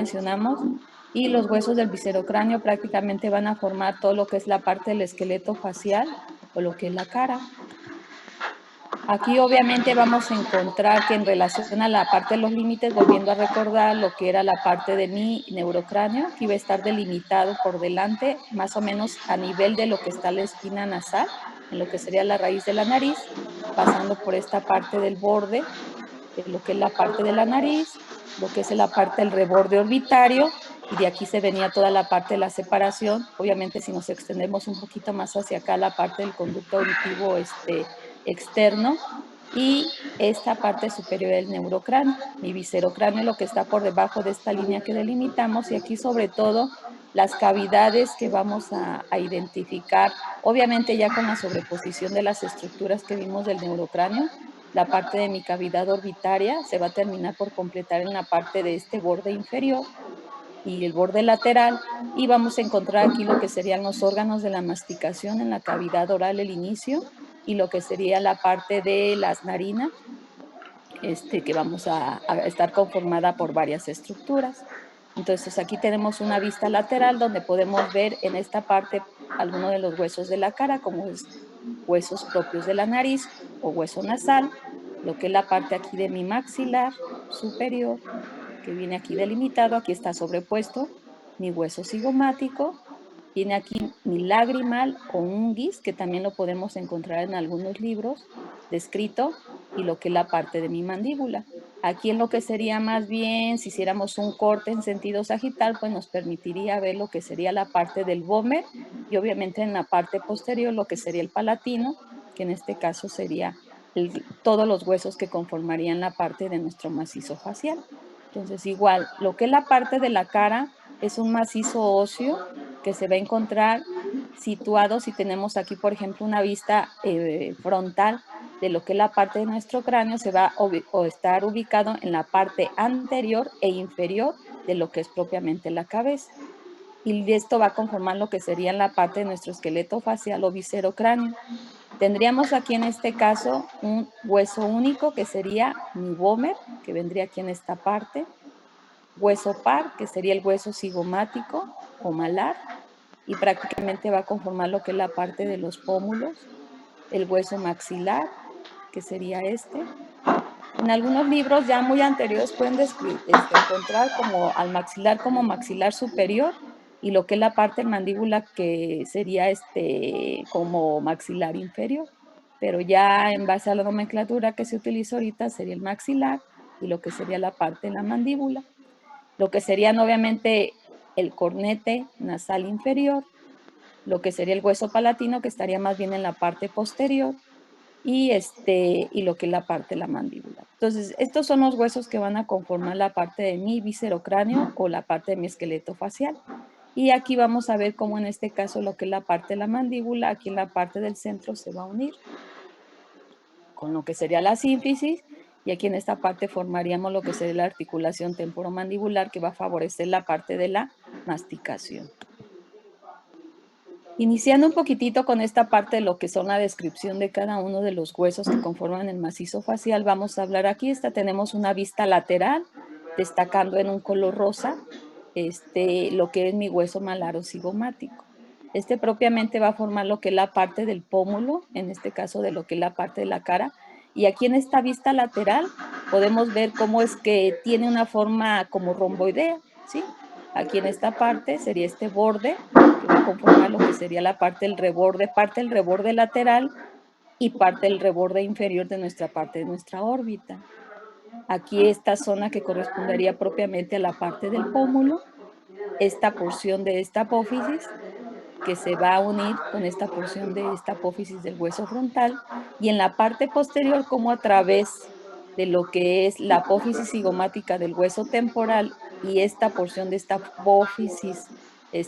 mencionamos, y los huesos del viscerocráneo prácticamente van a formar todo lo que es la parte del esqueleto facial o lo que es la cara. Aquí obviamente vamos a encontrar que en relación a la parte de los límites, volviendo a recordar lo que era la parte de mi neurocráneo, que iba a estar delimitado por delante, más o menos a nivel de lo que está la espina nasal, en lo que sería la raíz de la nariz, pasando por esta parte del borde, de lo que es la parte de la nariz, lo que es la parte del reborde orbitario, y de aquí se venía toda la parte de la separación. Obviamente, si nos extendemos un poquito más hacia acá, la parte del conducto auditivo externo, y esta parte superior del neurocráneo, mi viscerocráneo, lo que está por debajo de esta línea que delimitamos, y aquí sobre todo las cavidades que vamos a identificar, obviamente ya con la sobreposición de las estructuras que vimos del neurocráneo. La parte de mi cavidad orbitaria se va a terminar por completar en la parte de este borde inferior y el borde lateral, y vamos a encontrar aquí lo que serían los órganos de la masticación en la cavidad oral, el inicio, y lo que sería la parte de las narinas, que vamos a estar conformada por varias estructuras. Entonces aquí tenemos una vista lateral donde podemos ver en esta parte algunos de los huesos de la cara, como es huesos propios de la nariz o hueso nasal, lo que es la parte aquí de mi maxilar superior, que viene aquí delimitado, aquí está sobrepuesto mi hueso cigomático, tiene aquí mi lagrimal o unguis, que también lo podemos encontrar en algunos libros descrito, y lo que es la parte de mi mandíbula. Aquí en lo que sería más bien, si hiciéramos un corte en sentido sagital, pues nos permitiría ver lo que sería la parte del vómer, y obviamente en la parte posterior lo que sería el palatino, que en este caso sería todos los huesos que conformarían la parte de nuestro macizo facial. Entonces, igual, lo que es la parte de la cara es un macizo óseo que se va a encontrar situado, si tenemos aquí, por ejemplo, una vista frontal de lo que es la parte de nuestro cráneo, se va a estar ubicado en la parte anterior e inferior de lo que es propiamente la cabeza. Y esto va a conformar lo que sería la parte de nuestro esqueleto facial o viscerocráneo. Tendríamos aquí en este caso un hueso único que sería mi vómer, que vendría aquí en esta parte, hueso par, que sería el hueso cigomático o malar, y prácticamente va a conformar lo que es la parte de los pómulos, el hueso maxilar, que sería este. En algunos libros ya muy anteriores pueden encontrar como al maxilar como maxilar superior, y lo que es la parte de mandíbula que sería como maxilar inferior. Pero ya en base a la nomenclatura que se utiliza ahorita sería el maxilar y lo que sería la parte de la mandíbula. Lo que serían obviamente el cornete nasal inferior, lo que sería el hueso palatino, que estaría más bien en la parte posterior, y lo que es la parte de la mandíbula. Entonces, estos son los huesos que van a conformar la parte de mi viscerocráneo o la parte de mi esqueleto facial. Y aquí vamos a ver cómo en este caso lo que es la parte de la mandíbula, aquí en la parte del centro se va a unir con lo que sería la sínfisis, y aquí en esta parte formaríamos lo que sería la articulación temporomandibular, que va a favorecer la parte de la masticación. Iniciando un poquitito con esta parte de lo que son la descripción de cada uno de los huesos que conforman el macizo facial, vamos a hablar aquí. Tenemos una vista lateral, destacando en un color rosa, lo que es mi hueso malar o cigomático. Propiamente va a formar lo que es la parte del pómulo, en este caso de lo que es la parte de la cara. Y aquí en esta vista lateral podemos ver cómo es que tiene una forma como romboidea, ¿sí? Aquí en esta parte sería este borde, que va a conformar lo que sería la parte del reborde lateral y parte del reborde inferior de nuestra parte de nuestra órbita. Aquí esta zona que correspondería propiamente a la parte del pómulo, esta porción de esta apófisis que se va a unir con esta porción de esta apófisis del hueso frontal, y en la parte posterior como a través de lo que es la apófisis cigomática del hueso temporal y esta porción de esta apófisis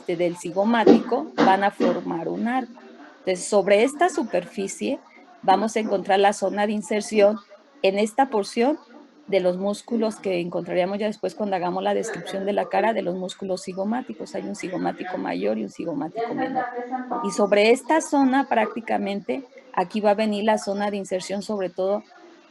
del cigomático van a formar un arco. Entonces, sobre esta superficie vamos a encontrar la zona de inserción en esta porción de los músculos que encontraríamos ya después cuando hagamos la descripción de la cara de los músculos cigomáticos. Hay un cigomático mayor y un cigomático menor. Y sobre esta zona prácticamente aquí va a venir la zona de inserción, sobre todo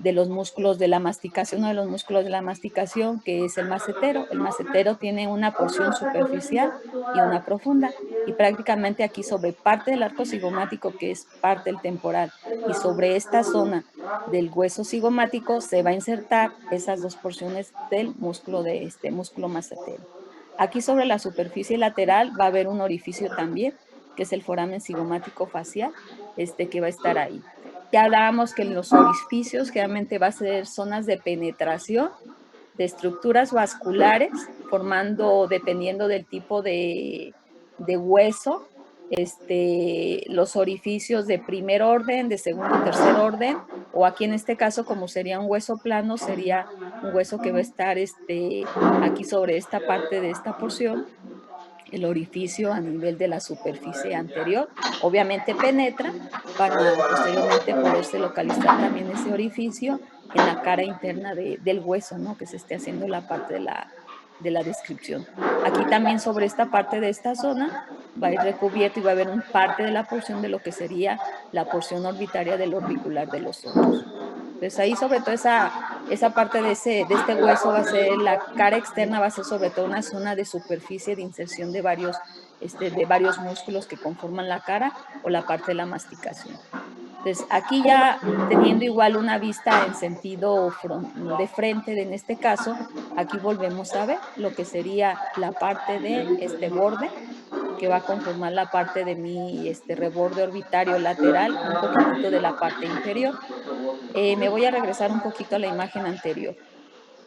de los músculos de la masticación, uno de los músculos de la masticación, que es el macetero. El macetero tiene una porción superficial y una profunda, y prácticamente aquí sobre parte del arco cigomático, que es parte del temporal, y sobre esta zona del hueso cigomático se va a insertar esas dos porciones del músculo de este músculo macetero. Aquí sobre la superficie lateral va a haber un orificio también, que es el foramen cigomático facial, que va a estar ahí. Ya hablábamos que en los orificios generalmente va a ser zonas de penetración de estructuras vasculares, formando, dependiendo del tipo de hueso, los orificios de primer orden, de segundo y tercer orden, o aquí en este caso, como sería un hueso plano, sería un hueso que va a estar aquí sobre esta parte de esta porción, el orificio a nivel de la superficie anterior. Obviamente penetra para posteriormente poderse localizar también ese orificio en la cara interna del hueso, ¿no? Que se esté haciendo la parte de la descripción. Aquí también sobre esta parte de esta zona va a ir recubierto y va a haber un parte de la porción de lo que sería la porción orbitaria del orbicular de los ojos. Entonces ahí sobre todo esa parte de este hueso va a ser, la cara externa va a ser sobre todo una zona de superficie de inserción de varios músculos que conforman la cara o la parte de la masticación. Entonces aquí ya teniendo igual una vista en sentido de frente, en este caso, aquí volvemos a ver lo que sería la parte de este borde que va a conformar la parte de mi reborde orbitario lateral y un poquitito de la parte inferior. Me voy a regresar un poquito a la imagen anterior.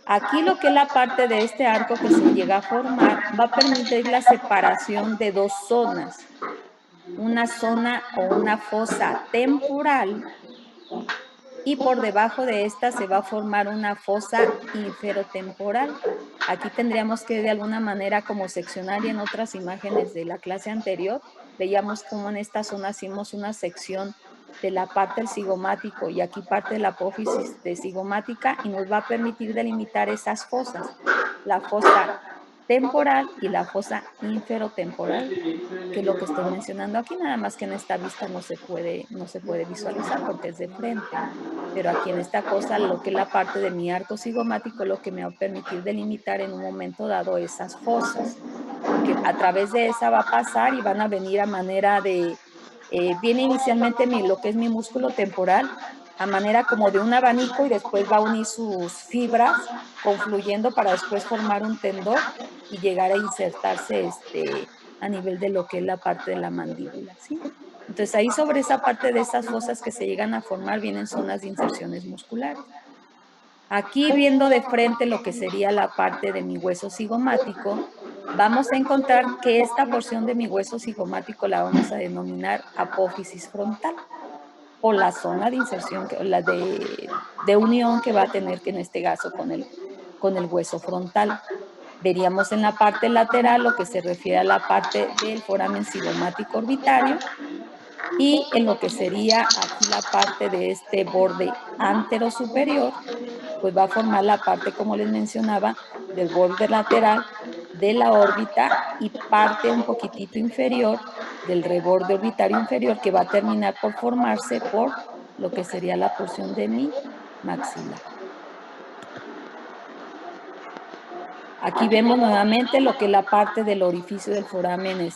Aquí lo que es la parte de este arco que se llega a formar va a permitir la separación de dos zonas, una zona o una fosa temporal y por debajo de esta se va a formar una fosa inferotemporal. Aquí tendríamos que de alguna manera como seccionar y en otras imágenes de la clase anterior, veíamos cómo en esta zona hicimos una sección de la parte del cigomático y aquí parte de la apófisis de cigomática y nos va a permitir delimitar esas fosas, la fosa temporal y la fosa inferotemporal, que es lo que estoy mencionando aquí, nada más que en esta vista no se puede visualizar porque es de frente. Pero aquí en esta cosa, lo que es la parte de mi arco cigomático, lo que me va a permitir delimitar en un momento dado esas fosas, porque a través de esa va a pasar y van a venir a manera viene inicialmente lo que es mi músculo temporal, a manera como de un abanico y después va a unir sus fibras confluyendo para después formar un tendón y llegar a insertarse a nivel de lo que es la parte de la mandíbula, ¿sí? Entonces ahí sobre esa parte de esas fosas que se llegan a formar vienen zonas de inserciones musculares. Aquí viendo de frente lo que sería la parte de mi hueso cigomático, vamos a encontrar que esta porción de mi hueso cigomático la vamos a denominar apófisis frontal o la zona de inserción, la de unión que va a tener que en este caso con el hueso frontal. Veríamos en la parte lateral lo que se refiere a la parte del foramen cigomático orbitario y en lo que sería aquí la parte de este borde antero superior, pues va a formar la parte, como les mencionaba, del borde lateral de la órbita y parte un poquitito inferior del reborde orbitario inferior que va a terminar por formarse por lo que sería la porción de mi maxilar. Aquí vemos nuevamente lo que es la parte del orificio del foramen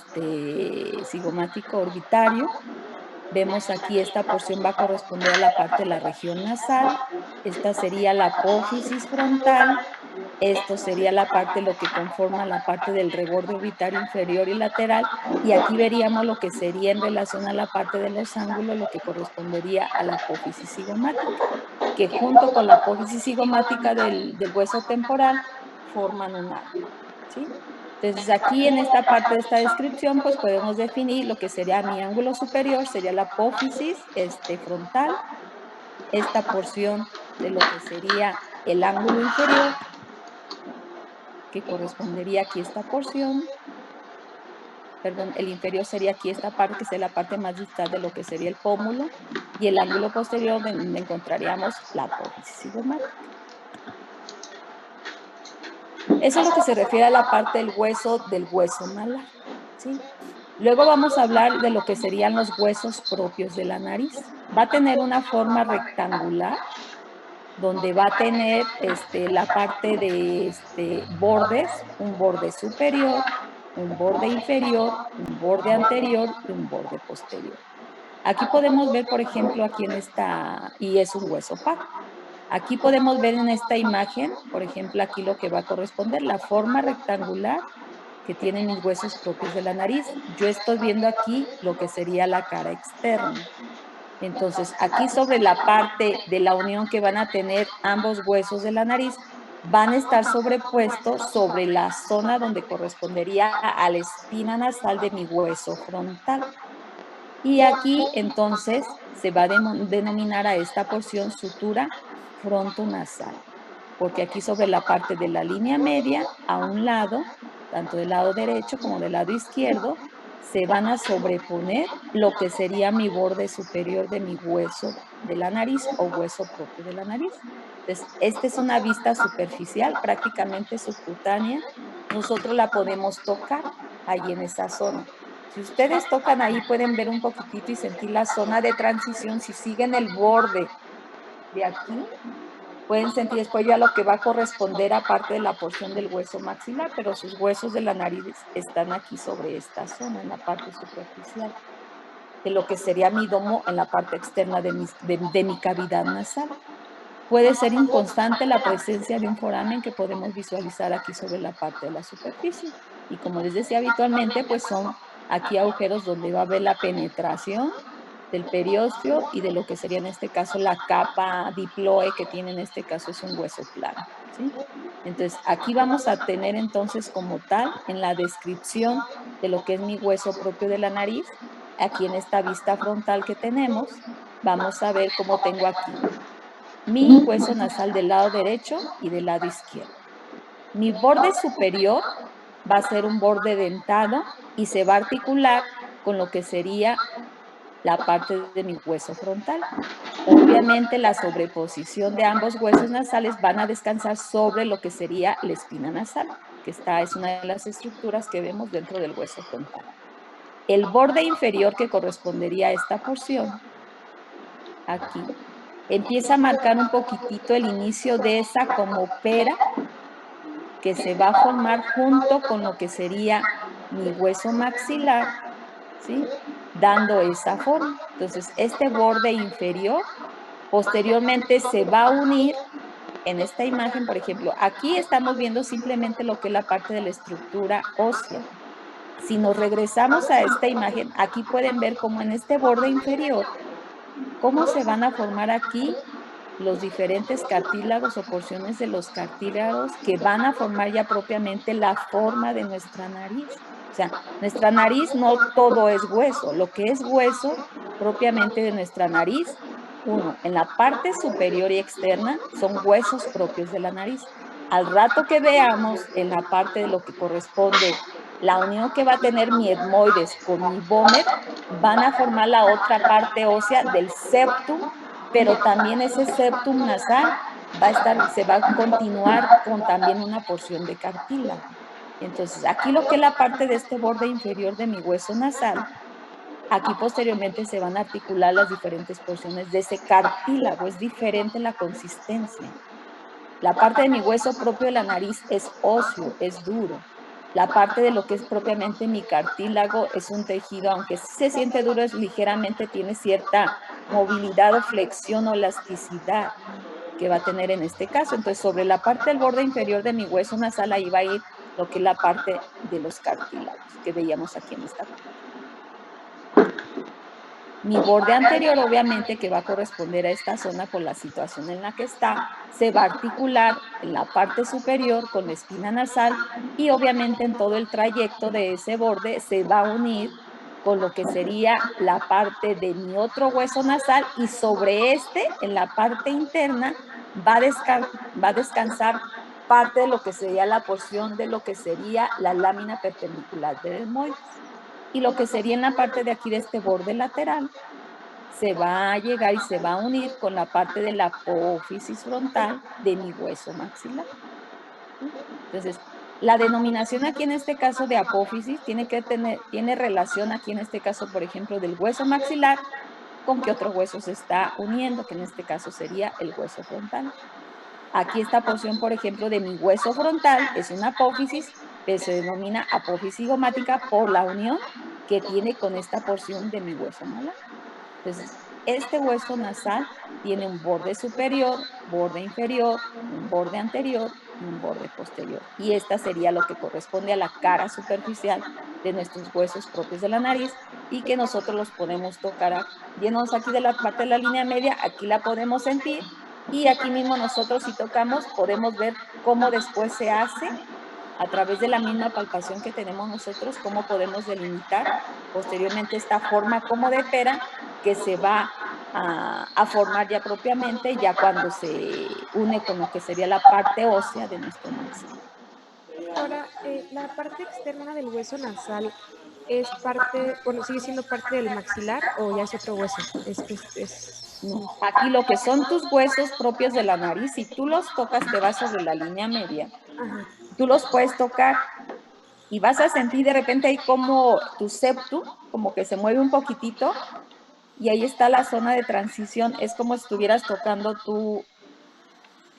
cigomático orbitario. Vemos aquí esta porción va a corresponder a la parte de la región nasal. Esta sería la apófisis frontal. Esto sería la parte, lo que conforma la parte del reborde orbitario inferior y lateral. Y aquí veríamos lo que sería en relación a la parte de los ángulos, lo que correspondería a la apófisis cigomática, que junto con la apófisis cigomática del hueso temporal forman un ángulo, ¿sí? Entonces aquí en esta parte de esta descripción pues podemos definir lo que sería mi ángulo superior, sería la apófisis frontal, esta porción de lo que sería el ángulo inferior, que correspondería aquí esta porción, perdón, el inferior sería aquí esta parte, que es la parte más distal de lo que sería el pómulo, y el ángulo posterior donde encontraríamos la apófisis cigomática. Eso es lo que se refiere a la parte del hueso malar, ¿sí? Luego vamos a hablar de lo que serían los huesos propios de la nariz. Va a tener una forma rectangular donde va a tener la parte de bordes, un borde superior, un borde inferior, un borde anterior y un borde posterior. Aquí podemos ver, por ejemplo, aquí en esta, y es un hueso pajo. Aquí podemos ver en esta imagen, por ejemplo, aquí lo que va a corresponder, la forma rectangular que tienen mis huesos propios de la nariz. Yo estoy viendo aquí lo que sería la cara externa. Entonces, aquí sobre la parte de la unión que van a tener ambos huesos de la nariz, van a estar sobrepuestos sobre la zona donde correspondería a la espina nasal de mi hueso frontal. Y aquí entonces se va a denominar a esta porción sutura frontonasal, porque aquí sobre la parte de la línea media, a un lado, tanto del lado derecho como del lado izquierdo, se van a sobreponer lo que sería mi borde superior de mi hueso de la nariz o hueso propio de la nariz. Entonces, esta es una vista superficial, prácticamente subcutánea. Nosotros la podemos tocar ahí en esa zona. Si ustedes tocan ahí, pueden ver un poquitito y sentir la zona de transición. Si siguen el borde de aquí, pueden sentir después ya lo que va a corresponder a parte de la porción del hueso maxilar, pero sus huesos de la nariz están aquí sobre esta zona, en la parte superficial, de lo que sería mi domo en la parte externa de mi cavidad nasal. Puede ser inconstante la presencia de un foramen que podemos visualizar aquí sobre la parte de la superficie. Y como les decía habitualmente, pues son aquí agujeros donde va a haber la penetración del periósteo y de lo que sería en este caso la capa diploe que tiene en este caso es un hueso plano, ¿sí? Entonces, aquí vamos a tener entonces como tal en la descripción de lo que es mi hueso propio de la nariz, aquí en esta vista frontal que tenemos, vamos a ver cómo tengo aquí mi hueso nasal del lado derecho y del lado izquierdo. Mi borde superior va a ser un borde dentado y se va a articular con lo que sería la parte de mi hueso frontal. Obviamente la sobreposición de ambos huesos nasales van a descansar sobre lo que sería la espina nasal, que es una de las estructuras que vemos dentro del hueso frontal. El borde inferior que correspondería a esta porción, aquí, empieza a marcar un poquitito el inicio de esa como pera que se va a formar junto con lo que sería mi hueso maxilar, ¿sí? Dando esa forma. Entonces, este borde inferior posteriormente se va a unir en esta imagen, por ejemplo, aquí estamos viendo simplemente lo que es la parte de la estructura ósea. Si nos regresamos a esta imagen, aquí pueden ver cómo en este borde inferior, cómo se van a formar aquí los diferentes cartílagos o porciones de los cartílagos que van a formar ya propiamente la forma de nuestra nariz. O sea, nuestra nariz no todo es hueso, lo que es hueso propiamente de nuestra nariz, uno, en la parte superior y externa son huesos propios de la nariz. Al rato que veamos en la parte de lo que corresponde, la unión que va a tener mi etmoides con mi vómer, van a formar la otra parte ósea del septum, pero también ese septum nasal se va a continuar con también una porción de cartílago. Entonces, aquí lo que es la parte de este borde inferior de mi hueso nasal, aquí posteriormente se van a articular las diferentes porciones de ese cartílago, es diferente la consistencia. La parte de mi hueso propio de la nariz es óseo, es duro. La parte de lo que es propiamente mi cartílago es un tejido, aunque sí se siente duro, es ligeramente, tiene cierta movilidad o flexión o elasticidad que va a tener en este caso. Entonces, sobre la parte del borde inferior de mi hueso nasal, ahí va a ir lo que es la parte de los cartílagos que veíamos aquí en esta parte. Mi borde anterior, obviamente, que va a corresponder a esta zona por la situación en la que está, se va a articular en la parte superior con la espina nasal y obviamente en todo el trayecto de ese borde se va a unir con lo que sería la parte de mi otro hueso nasal y sobre este, en la parte interna, va a descansar parte de lo que sería la porción de lo que sería la lámina perpendicular del etmoides. Y lo que sería en la parte de aquí de este borde lateral, se va a llegar y se va a unir con la parte de la apófisis frontal de mi hueso maxilar. ¿Sí? Entonces, la denominación aquí en este caso de apófisis tiene relación aquí en este caso, por ejemplo, del hueso maxilar con qué otro hueso se está uniendo, que en este caso sería el hueso frontal. Aquí esta porción, por ejemplo, de mi hueso frontal es una apófisis, pero se denomina apófisis cigomática por la unión que tiene con esta porción de mi hueso malar. Entonces, este hueso nasal tiene un borde superior, borde inferior, un borde anterior y un borde posterior. Y esta sería lo que corresponde a la cara superficial de nuestros huesos propios de la nariz y que nosotros los podemos tocar yéndonos aquí de la parte de la línea media, aquí la podemos sentir y aquí mismo nosotros si tocamos podemos ver cómo después se hace a través de la misma palpación que tenemos nosotros, cómo podemos delimitar posteriormente esta forma como de pera que se va a formar ya propiamente, ya cuando se une con lo que sería la parte ósea de nuestro maxilar. Ahora, la parte externa del hueso nasal es parte, bueno, sigue siendo parte del maxilar o ya es otro hueso. No, aquí lo que son tus huesos propios de la nariz, si tú los tocas, te vas sobre la línea media, Ajá. tú los puedes tocar y vas a sentir de repente ahí como tu septum, como que se mueve un poquitito, y ahí está la zona de transición, es como si estuvieras tocando tú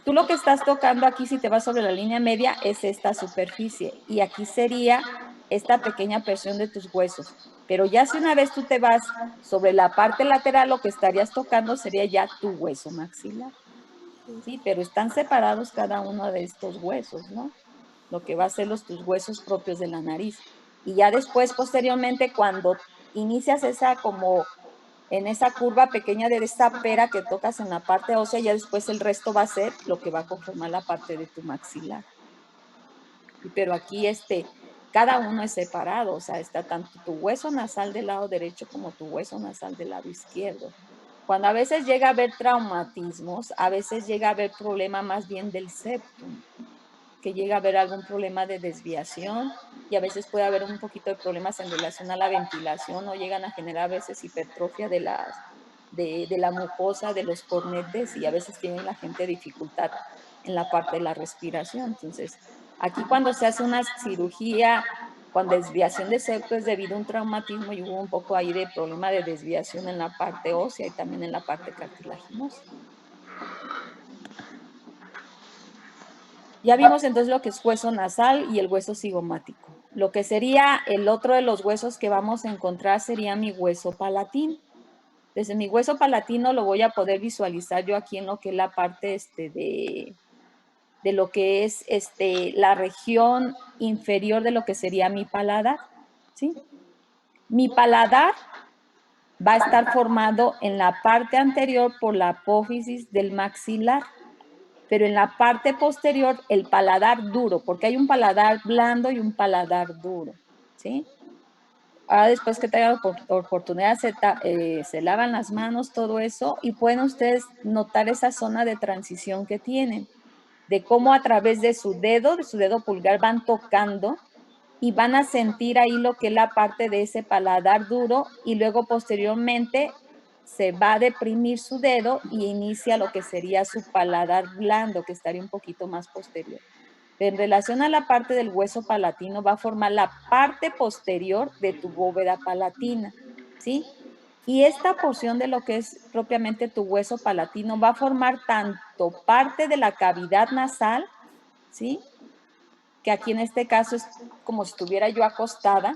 lo que estás tocando aquí, si te vas sobre la línea media, es esta superficie, y aquí sería esta pequeña porción de tus huesos. Pero ya si una vez tú te vas sobre la parte lateral, lo que estarías tocando sería ya tu hueso maxilar, ¿sí? Pero están separados cada uno de estos huesos, ¿no? Lo que va a ser tus huesos propios de la nariz. Y ya después, posteriormente, cuando inicias esa como en esa curva pequeña de esa pera que tocas en la parte ósea, ya después el resto va a ser lo que va a conformar la parte de tu maxilar. Pero aquí cada uno es separado, o sea, está tanto tu hueso nasal del lado derecho como tu hueso nasal del lado izquierdo. Cuando a veces llega a haber traumatismos, a veces llega a haber problema más bien del septum, que llega a haber algún problema de desviación y a veces puede haber un poquito de problemas en relación a la ventilación o llegan a generar a veces hipertrofia de la mucosa, de los cornetes y a veces tiene la gente dificultad en la parte de la respiración. Entonces, aquí cuando se hace una cirugía con desviación de septo es debido a un traumatismo y hubo un poco ahí de problema de desviación en la parte ósea y también en la parte cartilaginosa. Ya vimos entonces lo que es hueso nasal y el hueso cigomático. Lo que sería el otro de los huesos que vamos a encontrar sería mi hueso palatino. Desde mi hueso palatino lo voy a poder visualizar yo aquí en lo que es la parte de lo que es la región inferior de lo que sería mi paladar. ¿Sí? Mi paladar va a estar formado en la parte anterior por la apófisis del maxilar, pero en la parte posterior el paladar duro, porque hay un paladar blando y un paladar duro, ¿sí? Ahora después que tengan oportunidad se lavan las manos, todo eso, y pueden ustedes notar esa zona de transición que tienen, de cómo a través de su dedo pulgar van tocando y van a sentir ahí lo que es la parte de ese paladar duro y luego posteriormente se va a deprimir su dedo y inicia lo que sería su paladar blando, que estaría un poquito más posterior. En relación a la parte del hueso palatino, va a formar la parte posterior de tu bóveda palatina, ¿sí? Y esta porción de lo que es propiamente tu hueso palatino va a formar tanto parte de la cavidad nasal, ¿sí? Que aquí en este caso es como si estuviera yo acostada,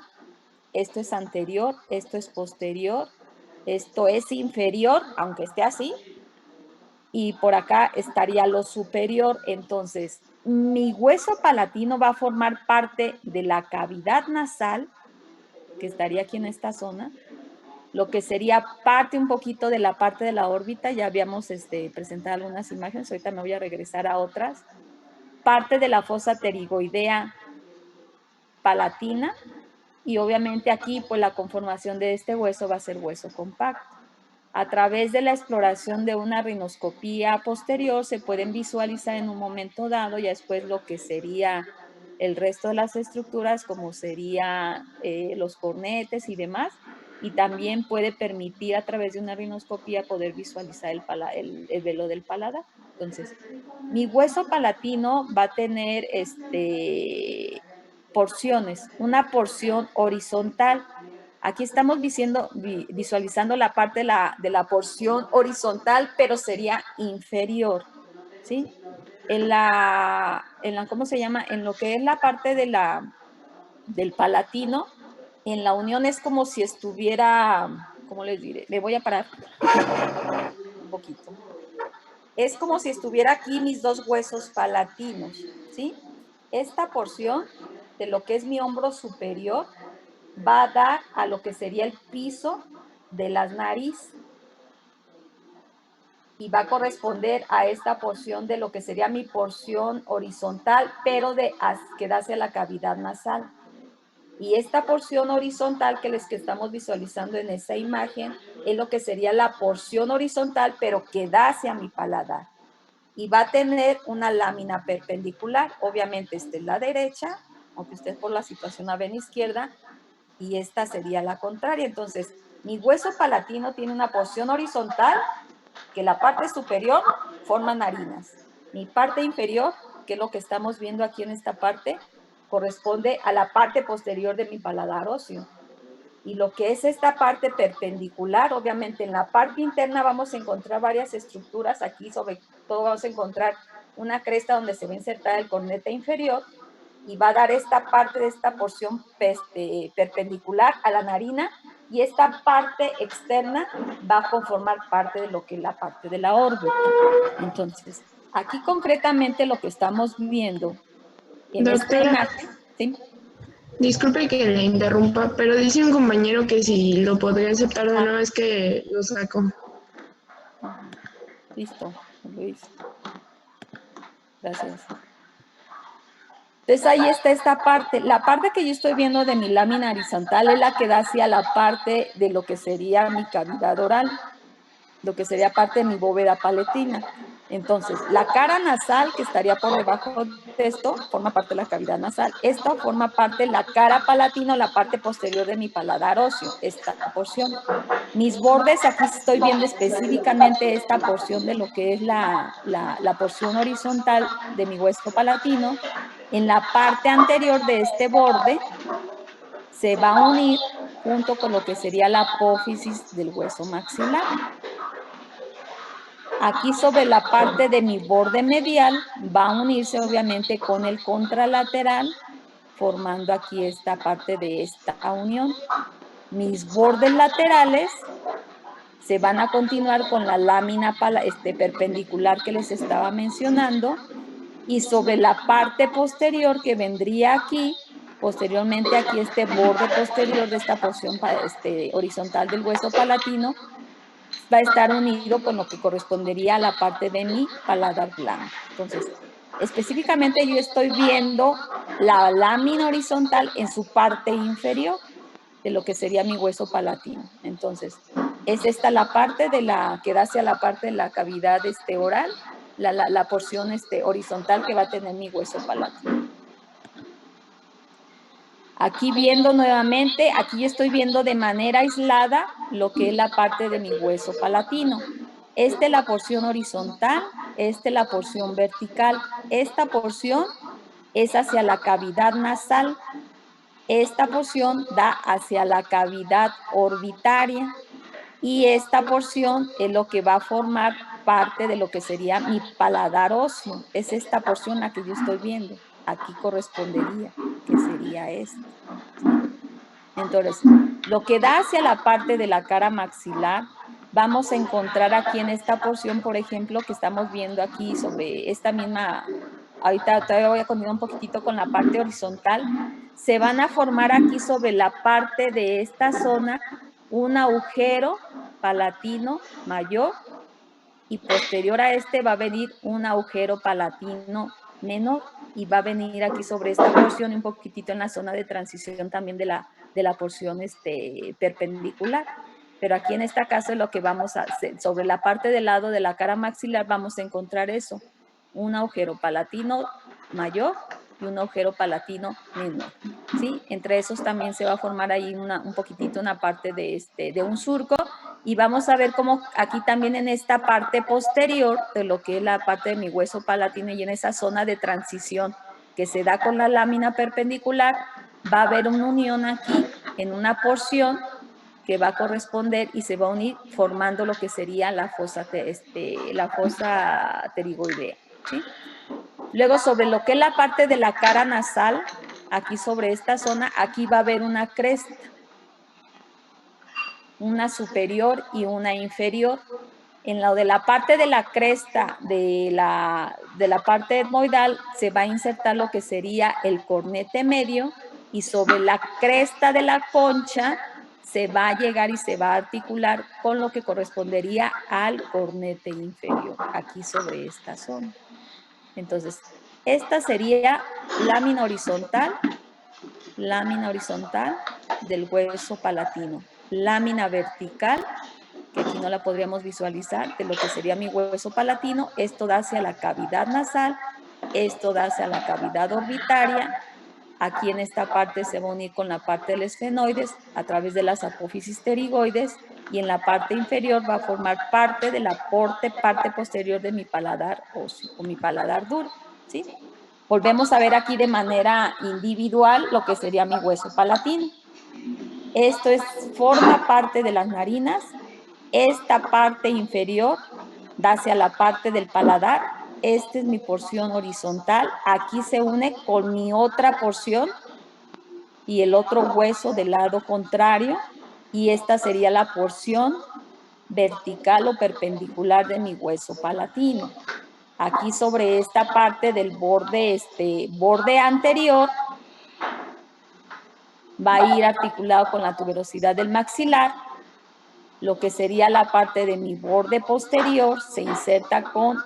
esto es anterior, esto es posterior, esto es inferior, aunque esté así, y por acá estaría lo superior. Entonces, mi hueso palatino va a formar parte de la cavidad nasal, que estaría aquí en esta zona, lo que sería parte un poquito de la parte de la órbita, ya habíamos presentado algunas imágenes, ahorita me voy a regresar a otras, parte de la fosa pterigoidea palatina, y obviamente aquí pues la conformación de este hueso va a ser hueso compacto. A través de la exploración de una rinoscopía posterior se pueden visualizar en un momento dado ya después lo que sería el resto de las estructuras como sería los cornetes y demás y también puede permitir a través de una rinoscopía poder visualizar el velo del paladar. Entonces, mi hueso palatino va a tener porciones, una porción horizontal. Aquí estamos visualizando la parte de la porción horizontal, pero sería inferior, ¿sí? ¿Cómo se llama? En lo que es la parte del palatino, en la unión es como si estuviera, ¿cómo les diré? Le voy a parar un poquito. Es como si estuviera aquí mis dos huesos palatinos, ¿sí? Esta porción de lo que es mi hombro superior va a dar a lo que sería el piso de las narices y va a corresponder a esta porción de lo que sería mi porción horizontal, pero que da hacia la cavidad nasal. Y esta porción horizontal que estamos visualizando en esa imagen es lo que sería la porción horizontal, pero que da hacia mi paladar. Y va a tener una lámina perpendicular. Obviamente esta es la derecha, aunque usted por la situación la ve en la izquierda, y esta sería la contraria. Entonces, mi hueso palatino tiene una porción horizontal que la parte superior forma narinas. Mi parte inferior, que es lo que estamos viendo aquí en esta parte, corresponde a la parte posterior de mi paladar óseo. Y lo que es esta parte perpendicular, obviamente en la parte interna vamos a encontrar varias estructuras. Aquí sobre todo vamos a encontrar una cresta donde se va a insertar el corneta inferior y va a dar esta parte de esta porción perpendicular a la narina, y esta parte externa va a conformar parte de lo que es la parte de la órbita. Entonces, aquí concretamente lo que estamos viendo en esta Doctora, imagen, ¿sí? disculpe que le interrumpa, pero dice un compañero que si lo podría aceptar de una vez que lo saco. Listo, Luis. Gracias. Entonces ahí está esta parte. La parte que yo estoy viendo de mi lámina horizontal es la que da hacia la parte de lo que sería mi cavidad oral, lo que sería parte de mi bóveda palatina. Entonces, la cara nasal, que estaría por debajo de esto, forma parte de la cavidad nasal. Esta forma parte de la cara palatina, la parte posterior de mi paladar óseo, esta porción. Mis bordes, aquí estoy viendo específicamente esta porción de lo que es la porción horizontal de mi hueso palatino. En la parte anterior de este borde se va a unir junto con lo que sería la apófisis del hueso maxilar. Aquí sobre la parte de mi borde medial va a unirse obviamente con el contralateral, formando aquí esta parte de esta unión. Mis bordes laterales se van a continuar con la lámina perpendicular que les estaba mencionando, y sobre la parte posterior que vendría aquí, posteriormente aquí este borde posterior de esta porción horizontal del hueso palatino, va a estar unido con lo que correspondería a la parte de mi paladar blando. Entonces, específicamente yo estoy viendo la lámina horizontal en su parte inferior de lo que sería mi hueso palatino. Entonces, es esta la parte que da hacia la parte de la cavidad oral, la porción horizontal que va a tener mi hueso palatino. Aquí viendo nuevamente, aquí yo estoy viendo de manera aislada lo que es la parte de mi hueso palatino. Esta es la porción horizontal, esta es la porción vertical. Esta porción es hacia la cavidad nasal. Esta porción da hacia la cavidad orbitaria. Y esta porción es lo que va a formar parte de lo que sería mi paladar óseo. Es esta porción la que yo estoy viendo. Aquí correspondería, que sería esta. ¿Sí? Entonces, lo que da hacia la parte de la cara maxilar, vamos a encontrar aquí en esta porción, por ejemplo, que estamos viendo aquí sobre esta misma, ahorita todavía voy a continuar un poquitito con la parte horizontal, se van a formar aquí sobre la parte de esta zona un agujero palatino mayor, y posterior a este va a venir un agujero palatino menor, y va a venir aquí sobre esta porción un poquitito en la zona de transición también de la porción perpendicular. Pero aquí en esta caso lo que vamos a hacer, sobre la parte del lado de la cara maxilar vamos a encontrar eso, un agujero palatino mayor y un agujero palatino menor. ¿Sí? Entre esos también se va a formar ahí un poquitito una parte de un surco, y vamos a ver cómo aquí también en esta parte posterior de lo que es la parte de mi hueso palatino y en esa zona de transición que se da con la lámina perpendicular, va a haber una unión aquí en una porción que va a corresponder y se va a unir formando lo que sería la fosa pterigoidea, ¿sí? Luego, sobre lo que es la parte de la cara nasal, aquí sobre esta zona, aquí va a haber una cresta, una superior y una inferior. En lo de la parte de la cresta de la parte etmoidal se va a insertar lo que sería el cornete medio y sobre la cresta de la concha se va a llegar y se va a articular con lo que correspondería al cornete inferior, aquí sobre esta zona. Entonces, esta sería lámina horizontal del hueso palatino, lámina vertical, que aquí no la podríamos visualizar, de lo que sería mi hueso palatino. Esto da hacia la cavidad nasal, esto da hacia la cavidad orbitaria. Aquí en esta parte se va a unir con la parte del esfenoides a través de las apófisis pterigoides y en la parte inferior va a formar parte del aporte, parte posterior de mi paladar óseo o mi paladar duro, ¿sí? Volvemos a ver aquí de manera individual lo que sería mi hueso palatino. Esto forma parte de las narinas. Esta parte inferior da hacia la parte del paladar. Esta es mi porción horizontal. Aquí se une con mi otra porción y el otro hueso del lado contrario. Y esta sería la porción vertical o perpendicular de mi hueso palatino. Aquí sobre esta parte del borde anterior va a ir articulado con la tuberosidad del maxilar. Lo que sería la parte de mi borde posterior se inserta con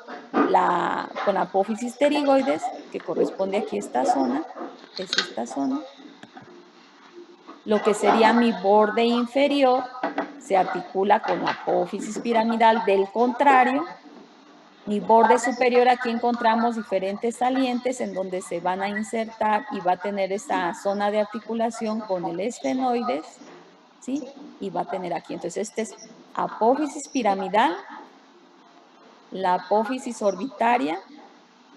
apófisis pterigoides, que corresponde aquí a esta zona, es esta zona. Lo que sería mi borde inferior se articula con la apófisis piramidal del contrario. Mi borde superior, aquí encontramos diferentes salientes en donde se van a insertar y va a tener esa zona de articulación con el esfenoides, ¿sí? Y va a tener aquí, entonces este es apófisis piramidal, la apófisis orbitaria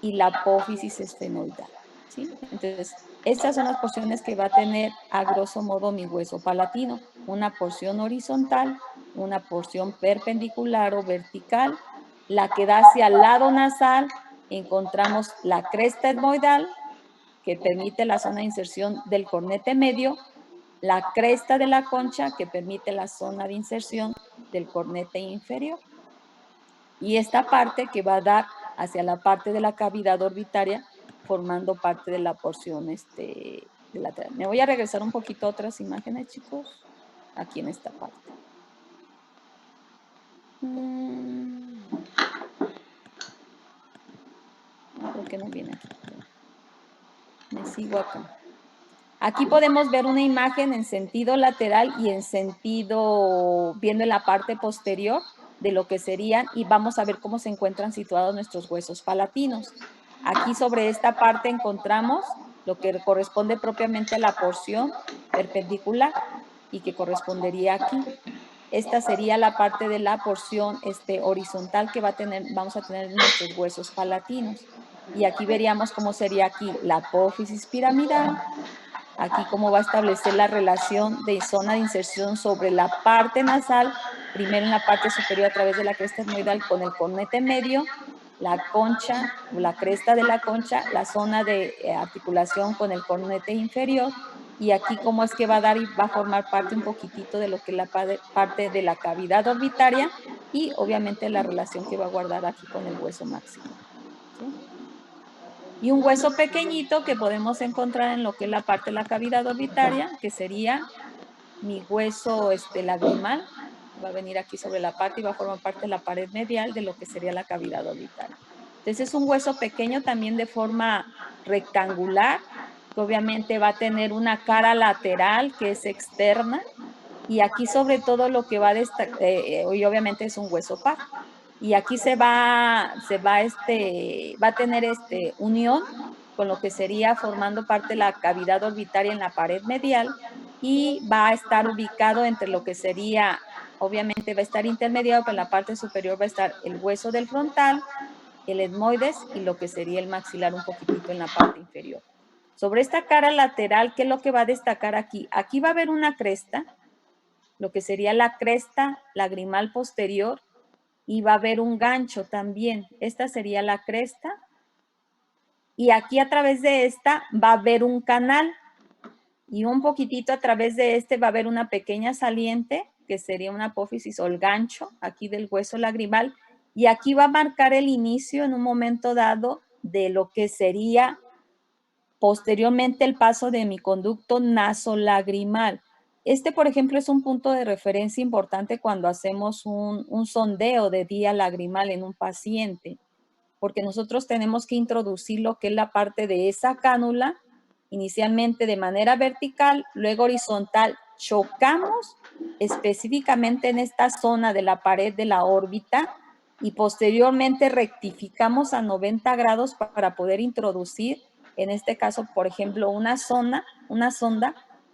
y la apófisis esfenoidal, ¿sí? Entonces, estas son las porciones que va a tener a grosso modo mi hueso palatino, una porción horizontal, una porción perpendicular o vertical. La que da hacia el lado nasal, encontramos la cresta etmoidal, que permite la zona de inserción del cornete medio, la cresta de la concha, que permite la zona de inserción del cornete inferior. Y esta parte que va a dar hacia la parte de la cavidad orbitaria, formando parte de la porción lateral. Me voy a regresar un poquito a otras imágenes, chicos, aquí en esta parte. ¿Por qué no viene aquí? Me sigo acá. Aquí podemos ver una imagen en sentido lateral y en sentido, viendo en la parte posterior de lo que serían, y vamos a ver cómo se encuentran situados nuestros huesos palatinos. Aquí sobre esta parte encontramos lo que corresponde propiamente a la porción perpendicular y que correspondería aquí. Esta sería la parte de la porción horizontal que vamos a tener en nuestros huesos palatinos. Y aquí veríamos cómo sería aquí la apófisis piramidal. Aquí cómo va a establecer la relación de zona de inserción sobre la parte nasal, primero en la parte superior a través de la cresta etmoidal con el cornete medio, la concha o la cresta de la concha, la zona de articulación con el cornete inferior, y aquí cómo es que va a dar y va a formar parte un poquitito de lo que es la parte de la cavidad orbitaria y obviamente la relación que va a guardar aquí con el hueso maxilar, ¿sí? Y un hueso pequeñito que podemos encontrar en lo que es la parte de la cavidad orbitaria, que sería mi hueso lagrimal. Va a venir aquí sobre la parte y va a formar parte de la pared medial de lo que sería la cavidad orbitaria. Entonces es un hueso pequeño también de forma rectangular, que obviamente va a tener una cara lateral que es externa, y aquí sobre todo lo que va a destacar, y obviamente es un hueso par. Y aquí va a tener unión con lo que sería formando parte de la cavidad orbitaria en la pared medial y va a estar ubicado entre lo que sería, obviamente va a estar intermediado, pero en la parte superior va a estar el hueso del frontal, el etmoides y lo que sería el maxilar un poquitito en la parte inferior. Sobre esta cara lateral, ¿qué es lo que va a destacar aquí? Aquí va a haber una cresta lo que sería la cresta lagrimal posterior, y va a haber un gancho también. Esta sería la cresta. Y aquí a través de esta va a haber un canal. Y un poquitito a través de este va a haber una pequeña saliente, que sería una apófisis o el gancho aquí del hueso lagrimal. Y aquí va a marcar el inicio en un momento dado de lo que sería posteriormente el paso de mi conducto nasolagrimal. Este, por ejemplo, es un punto de referencia importante cuando hacemos un sondeo de vía lagrimal en un paciente, porque nosotros tenemos que introducir lo que es la parte de esa cánula, inicialmente de manera vertical, luego horizontal. Chocamos específicamente en esta zona de la pared de la órbita y posteriormente rectificamos a 90 grados para poder introducir, en este caso, por ejemplo, una sonda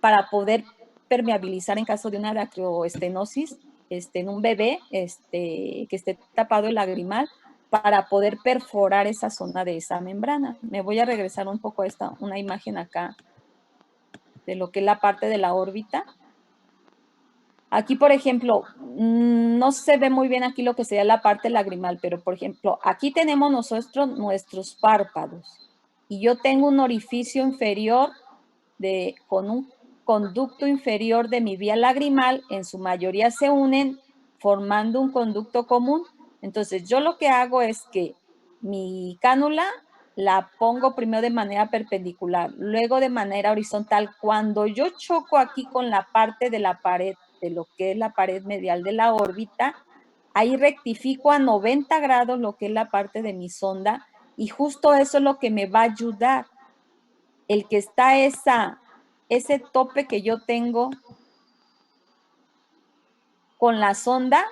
para poder permeabilizar en caso de una aracroestenosis en un bebé que esté tapado el lagrimal, para poder perforar esa zona de esa membrana. Me voy a regresar un poco a una imagen acá de lo que es la parte de la órbita. Aquí, por ejemplo, no se ve muy bien aquí lo que sería la parte lagrimal, pero, por ejemplo, aquí tenemos nosotros nuestros párpados y yo tengo un orificio inferior con un conducto inferior de mi vía lagrimal, en su mayoría se unen formando un conducto común. Entonces, yo lo que hago es que mi cánula la pongo primero de manera perpendicular, luego de manera horizontal. Cuando yo choco aquí con la parte de la pared, de lo que es la pared medial de la órbita, ahí rectifico a 90 grados lo que es la parte de mi sonda, y justo eso es lo que me va a ayudar. El que está ese tope que yo tengo con la sonda,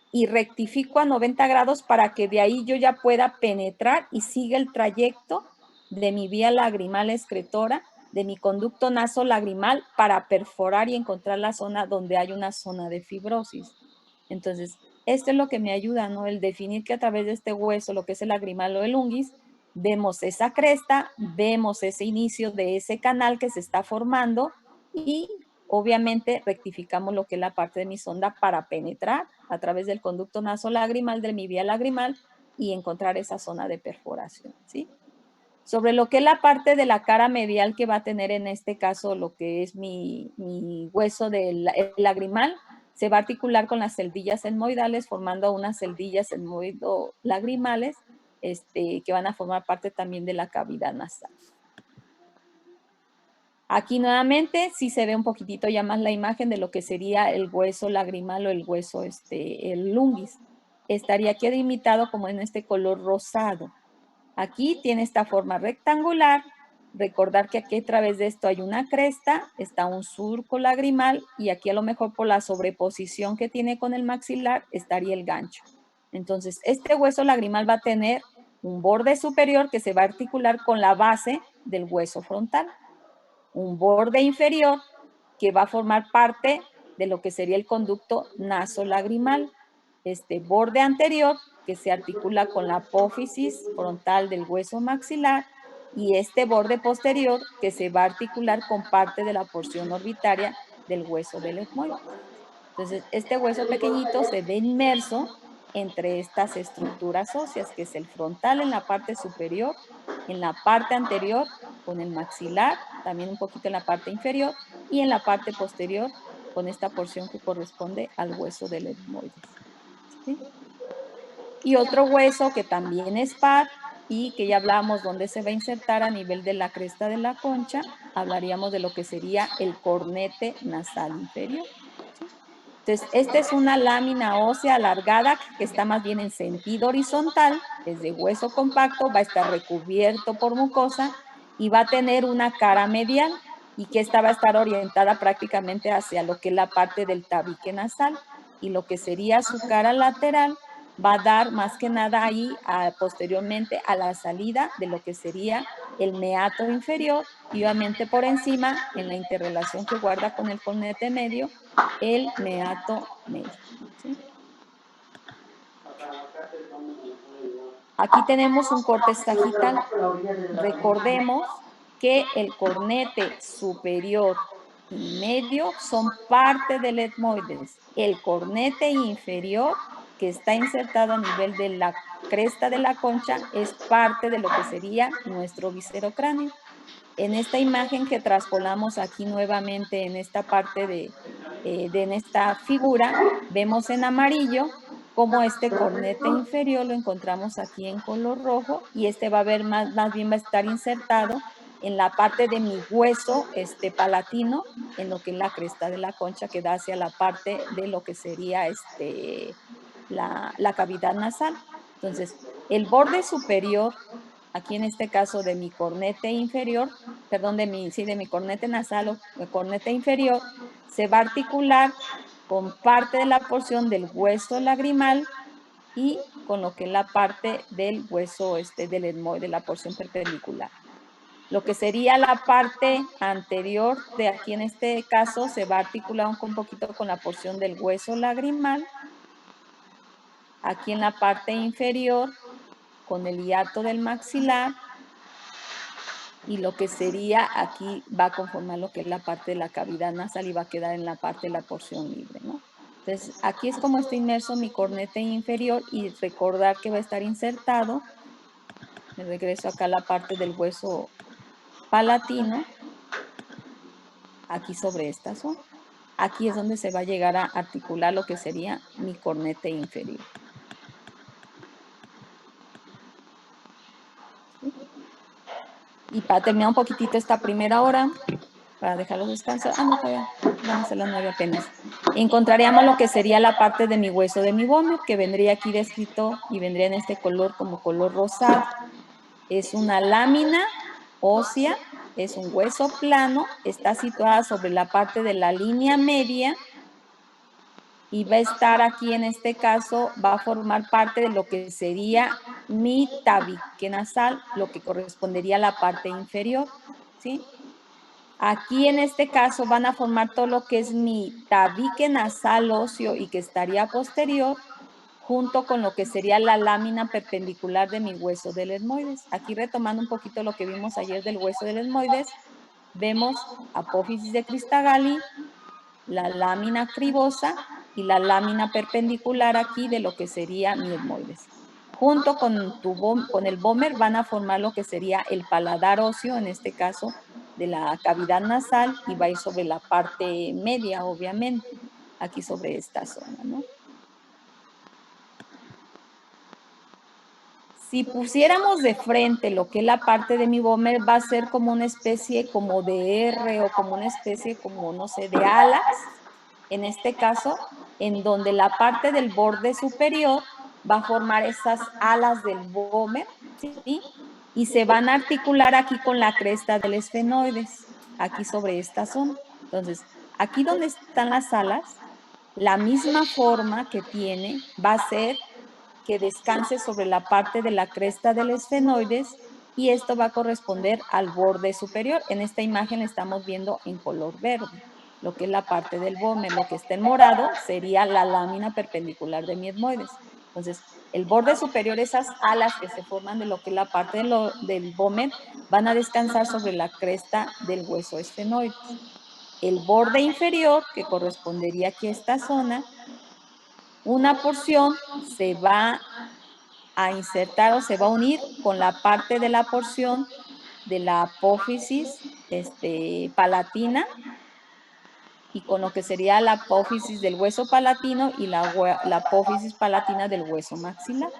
y rectifico a 90 grados para que de ahí yo ya pueda penetrar y siga el trayecto de mi vía lagrimal excretora, de mi conducto nasolagrimal, para perforar y encontrar la zona donde hay una zona de fibrosis. Entonces, esto es lo que me ayuda, ¿no? El definir que a través de este hueso, lo que es el lagrimal o el unguis, vemos esa cresta, vemos ese inicio de ese canal que se está formando y obviamente rectificamos lo que es la parte de mi sonda para penetrar a través del conducto nasolagrimal de mi vía lagrimal y encontrar esa zona de perforación, ¿sí? Sobre lo que es la parte de la cara medial que va a tener en este caso lo que es mi hueso del lagrimal, se va a articular con las celdillas etmoidales formando unas celdillas etmoido-lagrimales que van a formar parte también de la cavidad nasal. Aquí nuevamente sí se ve un poquitito ya más la imagen de lo que sería el hueso lagrimal o el hueso, el lunguis. Estaría aquí delimitado como en este color rosado. Aquí tiene esta forma rectangular. Recordar que aquí a través de esto hay una cresta, está un surco lagrimal y aquí a lo mejor por la sobreposición que tiene con el maxilar estaría el gancho. Entonces, este hueso lagrimal va a tener un borde superior que se va a articular con la base del hueso frontal, un borde inferior que va a formar parte de lo que sería el conducto nasolagrimal, este borde anterior que se articula con la apófisis frontal del hueso maxilar y este borde posterior que se va a articular con parte de la porción orbitaria del hueso del etmoides. Entonces, este hueso pequeñito se ve inmerso entre estas estructuras óseas, que es el frontal en la parte superior, en la parte anterior con el maxilar, también un poquito en la parte inferior, y en la parte posterior con esta porción que corresponde al hueso del etmoides. ¿Sí? Y otro hueso que también es par y que ya hablábamos dónde se va a insertar a nivel de la cresta de la concha, hablaríamos de lo que sería el cornete nasal inferior. ¿Sí? Entonces, esta es una lámina ósea alargada que está más bien en sentido horizontal, es de hueso compacto, va a estar recubierto por mucosa y va a tener una cara medial y que esta va a estar orientada prácticamente hacia lo que es la parte del tabique nasal, y lo que sería su cara lateral va a dar más que nada ahí posteriormente a la salida de lo que sería el meato inferior y obviamente por encima en la interrelación que guarda con el cornete medio, el meato medio. ¿Sí? Aquí tenemos un corte sagital. Recordemos que el cornete superior y medio son parte del etmoides. El cornete inferior, que está insertado a nivel de la cresta de la concha, es parte de lo que sería nuestro viscerocráneo. En esta imagen que traspolamos aquí nuevamente en esta parte en esta figura, vemos en amarillo como este cornete inferior lo encontramos aquí en color rojo y este va a ver más bien va a estar insertado en la parte de mi hueso palatino, en lo que es la cresta de la concha que da hacia la parte de lo que sería la cavidad nasal. Entonces, el borde superior, aquí en este caso de mi cornete inferior, perdón, de mi cornete nasal o cornete inferior, se va a articular con parte de la porción del hueso lagrimal y con lo que es la parte del hueso del etmoide, la porción perpendicular. Lo que sería la parte anterior de aquí en este caso se va a articular un poquito con la porción del hueso lagrimal. Aquí en la parte inferior con el hiato del maxilar y lo que sería aquí va a conformar lo que es la parte de la cavidad nasal y va a quedar en la parte de la porción libre, ¿no? Entonces, aquí es como está inmerso mi cornete inferior y recordar que va a estar insertado. Me regreso acá a la parte del hueso palatino, aquí sobre esta zona. Aquí es donde se va a llegar a articular lo que sería mi cornete inferior. ¿Sí? Y para terminar un poquitito esta primera hora, para dejarlos descansar. No, todavía van a ser las 9 apenas. Encontraríamos lo que sería la parte de mi hueso de mi vómer, que vendría aquí descrito y vendría en este color como color rosado. Es una lámina ósea, es un hueso plano, está situada sobre la parte de la línea media y va a estar aquí en este caso, va a formar parte de lo que sería mi tabique nasal, lo que correspondería a la parte inferior, ¿sí? Aquí en este caso van a formar todo lo que es mi tabique nasal óseo y que estaría posterior, junto con lo que sería la lámina perpendicular de mi hueso del etmoides. Aquí retomando un poquito lo que vimos ayer del hueso del etmoides, vemos apófisis de Cristagalli, la lámina cribosa y la lámina perpendicular aquí de lo que sería mi etmoides. Junto con el vómer van a formar lo que sería el paladar óseo, en este caso de la cavidad nasal, y va a ir sobre la parte media, obviamente, aquí sobre esta zona, ¿no? Si pusiéramos de frente lo que es la parte de mi vómer, va a ser como una especie como de R o como una especie como, no sé, de alas, en este caso, en donde la parte del borde superior va a formar esas alas del vómer, ¿sí? Y se van a articular aquí con la cresta del esfenoides, aquí sobre esta zona. Entonces, aquí donde están las alas, la misma forma que tiene va a ser que descanse sobre la parte de la cresta del esfenoides y esto va a corresponder al borde superior. En esta imagen estamos viendo en color verde, lo que es la parte del vómer. Lo que está en morado sería la lámina perpendicular de mi etmoides. Entonces, el borde superior, esas alas que se forman de lo que es la parte del vómer, van a descansar sobre la cresta del hueso esfenoides. El borde inferior, que correspondería aquí a esta zona, una porción se va a insertar o se va a unir con la parte de la porción de la apófisis palatina y con lo que sería la apófisis del hueso palatino y la apófisis palatina del hueso maxilar.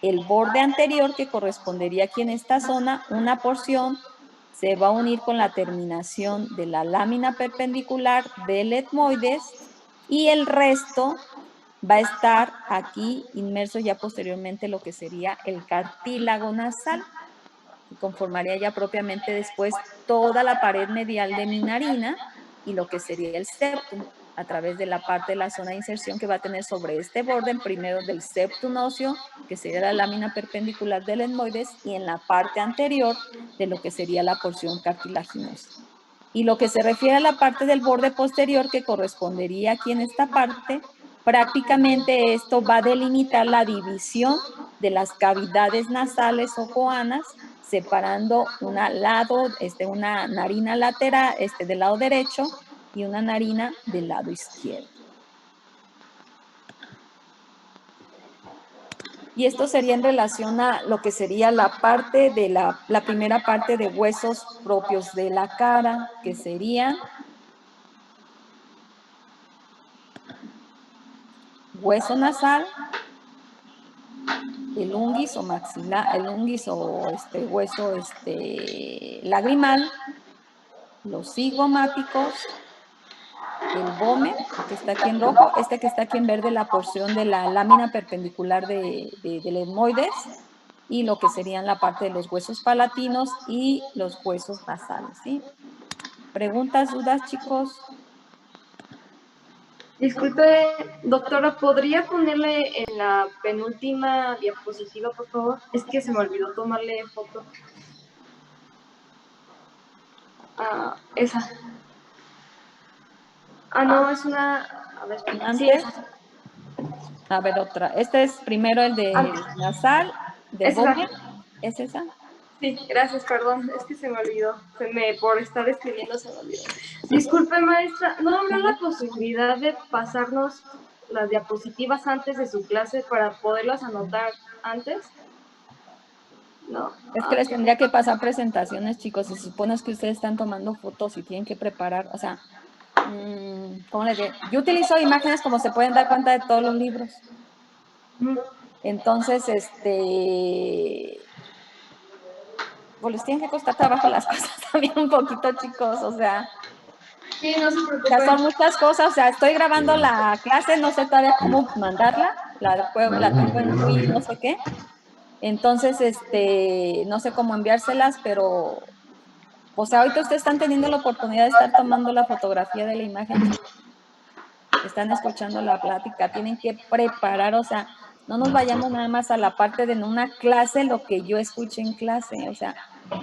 El borde anterior, que correspondería aquí en esta zona, una porción se va a unir con la terminación de la lámina perpendicular del etmoides y el resto va a estar aquí inmerso ya posteriormente lo que sería el cartílago nasal, que conformaría ya propiamente después toda la pared medial de mi narina y lo que sería el septum, a través de la parte de la zona de inserción que va a tener sobre este borde, primero del septum óseo, que sería la lámina perpendicular del etmoides, y en la parte anterior de lo que sería la porción cartilaginosa. Y lo que se refiere a la parte del borde posterior, que correspondería aquí en esta parte, prácticamente esto va a delimitar la división de las cavidades nasales o coanas, separando una narina lateral, del lado derecho y una narina del lado izquierdo. Y esto sería en relación a lo que sería la parte de la primera parte de huesos propios de la cara, que serían hueso nasal, el unguis o maxilar, el unguis o hueso lagrimal, los zigomáticos, el vómer, que está aquí en rojo, que está aquí en verde, la porción de la lámina perpendicular del etmoides, y lo que serían la parte de los huesos palatinos y los huesos nasales, ¿sí? ¿Preguntas, dudas, chicos? Disculpe, doctora, ¿podría ponerle en la penúltima diapositiva, por favor? Es que se me olvidó tomarle foto. Ah, esa. Ah, no, es una... A ver, sí, esa. A ver, otra. Este es primero el de nasal, de vómer. ¿Es esa? Sí, gracias, perdón, es que se me olvidó. Por estar escribiendo se me olvidó. Disculpe, maestra, ¿no habrá la posibilidad de pasarnos las diapositivas antes de su clase para poderlas anotar antes? No. Es que les tendría que pasar presentaciones, chicos. Se supone que ustedes están tomando fotos y tienen que preparar, o sea, ¿cómo les digo? Yo utilizo imágenes, como se pueden dar cuenta, de todos los libros. Entonces, pues les tienen que costar trabajo las cosas también un poquito, chicos, o sea. Sí, no se preocupen. O sea, son muchas cosas, o sea, estoy grabando la clase, no sé todavía cómo mandarla, la tengo en Wii, no sé qué. Entonces, no sé cómo enviárselas, pero, o sea, ahorita ustedes están teniendo la oportunidad de estar tomando la fotografía de la imagen, están escuchando la plática, tienen que preparar, o sea, no nos vayamos nada más a la parte de una clase, lo que yo escuché en clase, o sea,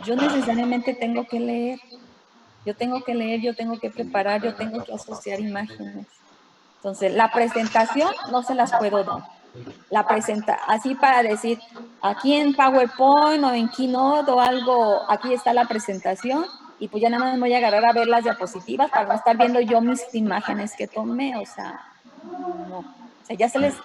yo necesariamente tengo que leer, yo tengo que preparar, yo tengo que asociar imágenes. Entonces, la presentación no se las puedo dar. Así para decir, aquí en PowerPoint o en Keynote o algo, aquí está la presentación, y pues ya nada más me voy a agarrar a ver las diapositivas para no estar viendo yo mis imágenes que tomé, o sea, no. O sea, ya se les